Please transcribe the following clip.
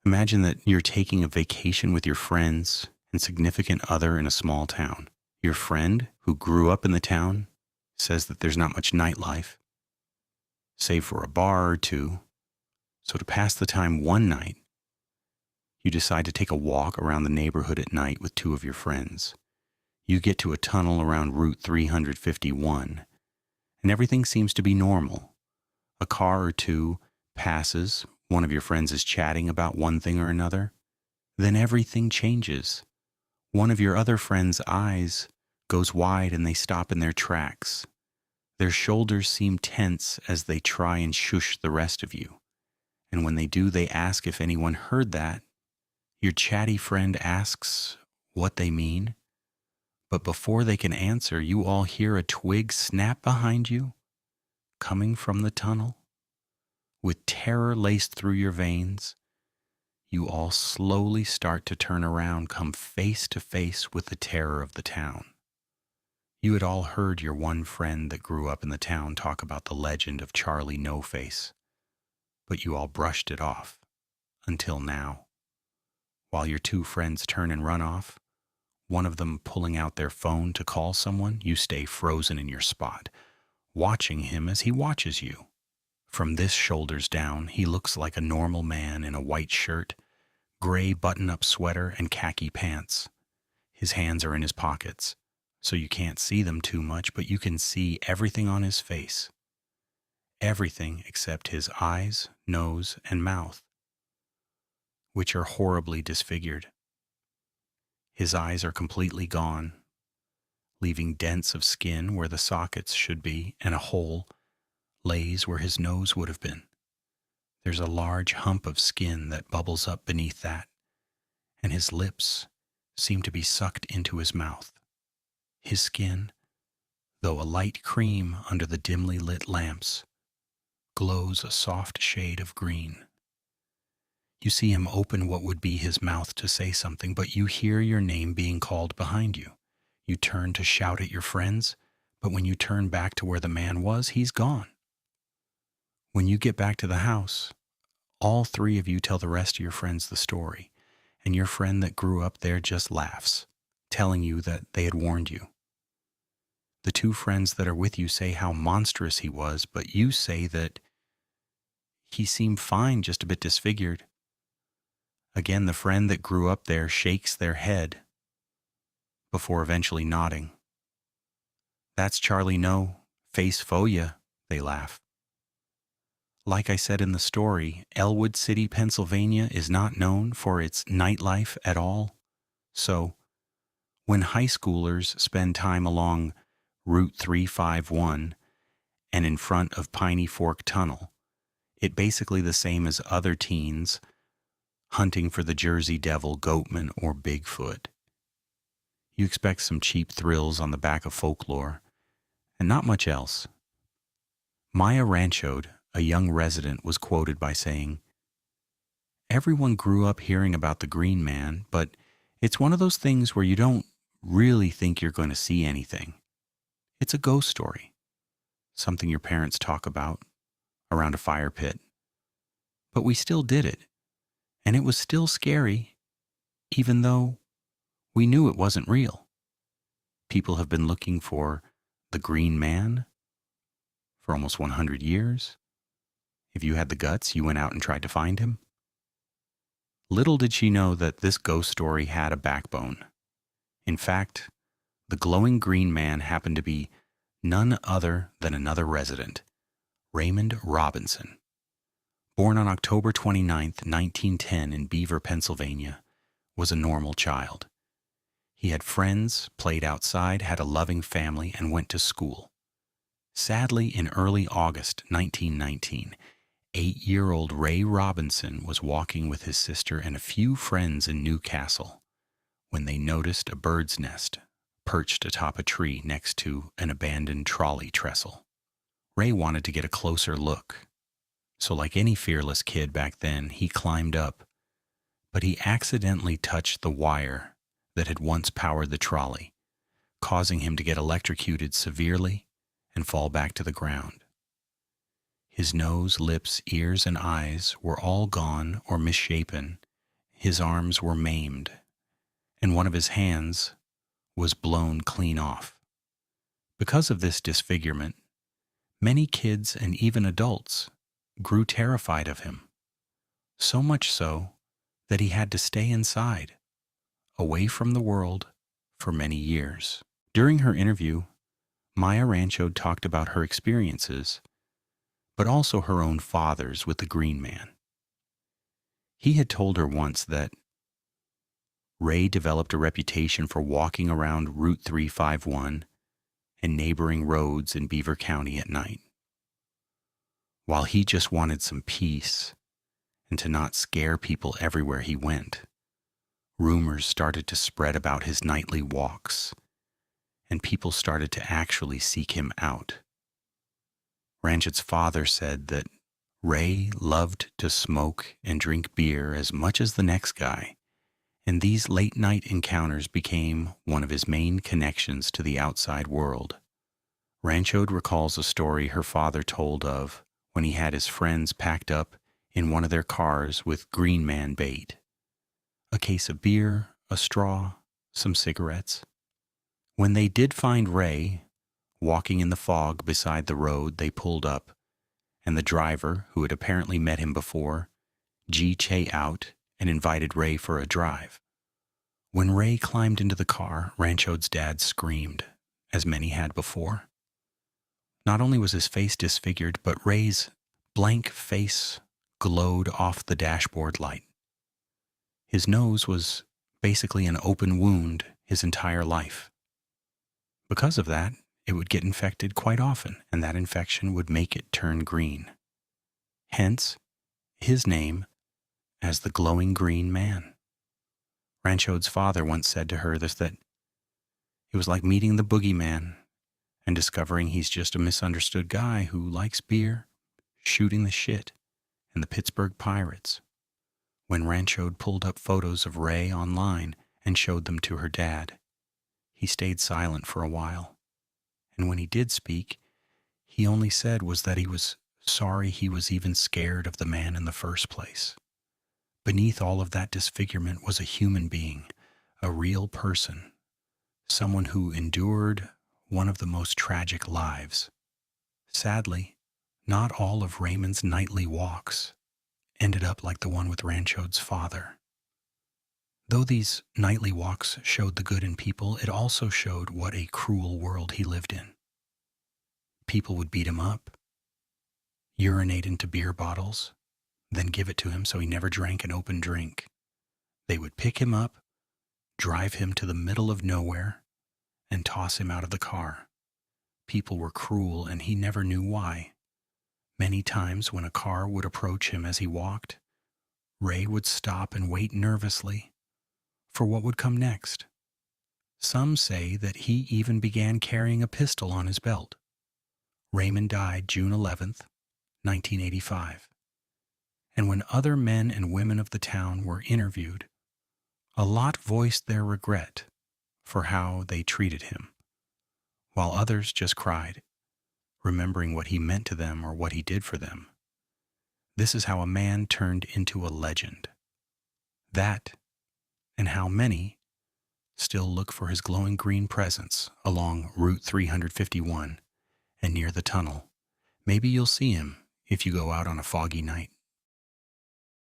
Imagine that you're taking a vacation with your friends and significant other in a small town. Your friend, who grew up in the town, says that there's not much nightlife, save for a bar or two. So to pass the time one night, you decide to take a walk around the neighborhood at night with two of your friends. You get to a tunnel around Route 351, and everything seems to be normal. A car or two passes, one of your friends is chatting about one thing or another. Then everything changes. One of your other friends' eyes goes wide and they stop in their tracks. Their shoulders seem tense as they try and shush the rest of you. And when they do, they ask if anyone heard that. Your chatty friend asks what they mean. But before they can answer, you all hear a twig snap behind you, coming from the tunnel. With terror laced through your veins, you all slowly start to turn around, come face to face with the terror of the town. You had all heard your one friend that grew up in the town talk about the legend of Charlie No-Face, but you all brushed it off until now. While your two friends turn and run off, one of them pulling out their phone to call someone, you stay frozen in your spot, watching him as he watches you. From this shoulders down, he looks like a normal man in a white shirt, gray button-up sweater, and khaki pants. His hands are in his pockets, so you can't see them too much, but you can see everything on his face. Everything except his eyes, nose, and mouth, which are horribly disfigured. His eyes are completely gone, leaving dents of skin where the sockets should be, and a hole lays where his nose would have been. There's a large hump of skin that bubbles up beneath that, and his lips seem to be sucked into his mouth. His skin, though a light cream under the dimly lit lamps, glows a soft shade of green. You see him open what would be his mouth to say something, but you hear your name being called behind you. You turn to shout at your friends, but when you turn back to where the man was, he's gone. When you get back to the house, all three of you tell the rest of your friends the story, and your friend that grew up there just laughs, telling you that they had warned you. The two friends that are with you say how monstrous he was, but you say that he seemed fine, just a bit disfigured. Again, the friend that grew up there shakes their head before eventually nodding. That's Charlie No-Face for ya, they laugh. Like I said in the story, Ellwood City, Pennsylvania is not known for its nightlife at all. So, when high schoolers spend time along Route 351 and in front of Piney Fork Tunnel, it's basically the same as other teens hunting for the Jersey Devil, Goatman, or Bigfoot. You expect some cheap thrills on the back of folklore, and not much else. Maya Ranchode, a young resident, was quoted by saying, "Everyone grew up hearing about the Green Man, but it's one of those things where you don't really think you're going to see anything. It's a ghost story, something your parents talk about around a fire pit. But we still did it, and it was still scary, even though we knew it wasn't real. People have been looking for the Green Man for almost 100 years. If you had the guts, you went out and tried to find him." Little did she know that this ghost story had a backbone. In fact, the glowing Green Man happened to be none other than another resident, Raymond Robinson. Born on October 29th, 1910 in Beaver, Pennsylvania, was a normal child. He had friends, played outside, had a loving family, and went to school. Sadly, in early August 1919, 8-year-old Ray Robinson was walking with his sister and a few friends in Newcastle when they noticed a bird's nest perched atop a tree next to an abandoned trolley trestle. Ray wanted to get a closer look, so like any fearless kid back then, he climbed up, but he accidentally touched the wire that had once powered the trolley, causing him to get electrocuted severely and fall back to the ground. His nose, lips, ears, and eyes were all gone or misshapen, his arms were maimed, and one of his hands was blown clean off. Because of this disfigurement, many kids and even adults grew terrified of him, so much so that he had to stay inside, away from the world, for many years. During her interview, Maya Rancho talked about her experiences, but also her own father's with the Green Man. He had told her once that Ray developed a reputation for walking around Route 351 and neighboring roads in Beaver County at night. While he just wanted some peace and to not scare people everywhere he went, rumors started to spread about his nightly walks, and people started to actually seek him out. Ranchit's father said that Ray loved to smoke and drink beer as much as the next guy, and these late-night encounters became one of his main connections to the outside world. Ranchod recalls a story her father told of when he had his friends packed up in one of their cars with Green Man bait: a case of beer, a straw, some cigarettes. When they did find Ray walking in the fog beside the road, they pulled up, and the driver, who had apparently met him before, G-Che out and invited Ray for a drive. When Ray climbed into the car, Ranchod's dad screamed, as many had before. Not only was his face disfigured, but Ray's blank face glowed off the dashboard light. His nose was basically an open wound his entire life. Because of that, it would get infected quite often, and that infection would make it turn green. Hence, his name as the Glowing Green Man. Ranchod's father once said to her that it was like meeting the boogeyman and discovering he's just a misunderstood guy who likes beer, shooting the shit, and the Pittsburgh Pirates. When Ranchod pulled up photos of Ray online and showed them to her dad, he stayed silent for a while. And when he did speak, he only said was that he was sorry he was even scared of the man in the first place. Beneath all of that disfigurement was a human being, a real person, someone who endured one of the most tragic lives. Sadly, not all of Raymond's nightly walks ended up like the one with Ranchod's father. Though these nightly walks showed the good in people, it also showed what a cruel world he lived in. People would beat him up, urinate into beer bottles, then give it to him so he never drank an open drink. They would pick him up, drive him to the middle of nowhere, and toss him out of the car. People were cruel, and he never knew why. Many times when a car would approach him as he walked, Ray would stop and wait nervously for what would come next. Some say that he even began carrying a pistol on his belt. Raymond died June 11th, 1985. And when other men and women of the town were interviewed, a lot voiced their regret for how they treated him, while others just cried, remembering what he meant to them or what he did for them. This is how a man turned into a legend. That, and how many still look for his glowing green presence along Route 351 and near the tunnel. Maybe you'll see him if you go out on a foggy night.